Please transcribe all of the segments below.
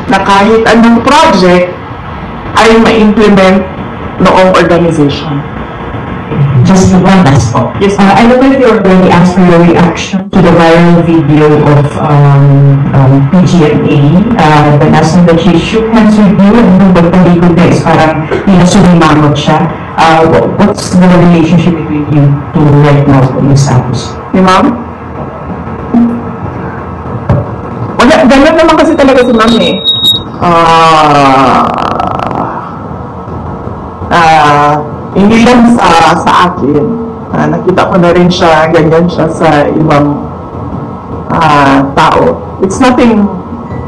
na kahit anong project ay ma-implement noong organization. Just one last po. Yes, I don't know if you already asked for your reaction to the viral video of PGMA. The last time that she shook hands with you and nung pagtalikod na is parang sumimangot siya. What's the relationship between you two right now for your status? ni ma'am? Wala, ganun naman kasi talaga si ma'am eh. Hindi lang sa akin. Nakita ko na rin siya, ganyan siya sa ibang tao. It's nothing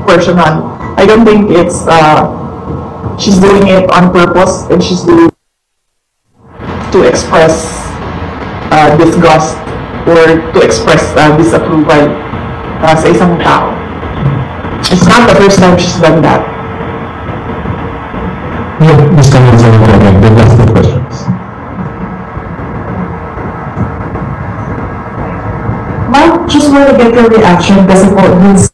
personal. I don't think it's, she's doing it on purpose and she's doing it to express disgust or to express disapproval sa isang tao. It's not the first time she's done that. Yeah, Mr. Manzano, the last two questions. Ma'am, just want to get your reaction kasi po this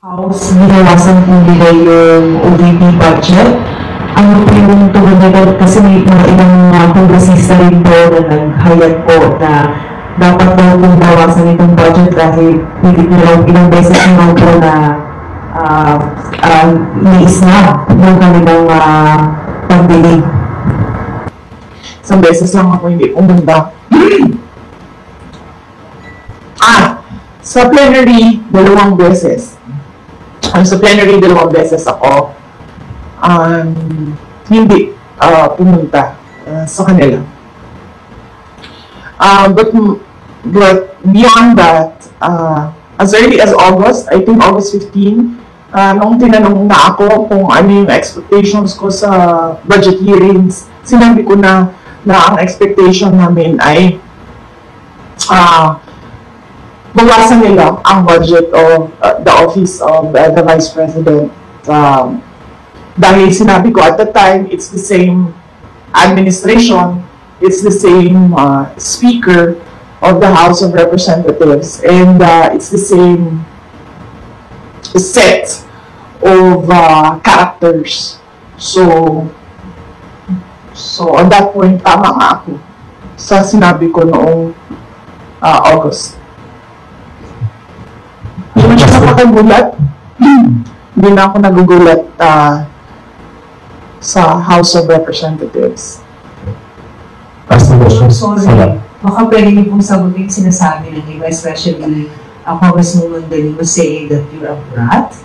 house ginawasan po nila yung OVP budget. Ano po yung tungkol nila kasi may mga ibang kongresista rin po na naghayag po na dapat daw pong bawasan itong budget dahil ilang beses naman po na ni-snap yung kanilang pagbili. Isang beses lang ako hindi pumunta. Sa plenary, 2 beses. Sa plenary, 2 beses ako hindi pumunta sa kanila. But beyond that, as early as August, I think August 15, nung tinanong na ako kung ano yung expectations ko sa budget hearings, sinabi ko na ang expectation namin ay bawasan nila ang budget of the office of the Vice President. Dahil sinabi ko at the time, it's the same administration, it's the same Speaker of the House of Representatives, and it's the same set of characters. So on that point, tama nga ako sa sinabi ko noong August. Hindi na siya nakakagulat. Hindi na ako nagugulat sa House of Representatives. Sorry, baka pwede niyo pong sagutin sinasabi ng iba, especially Congresswoman Deli was saying that you're a brat.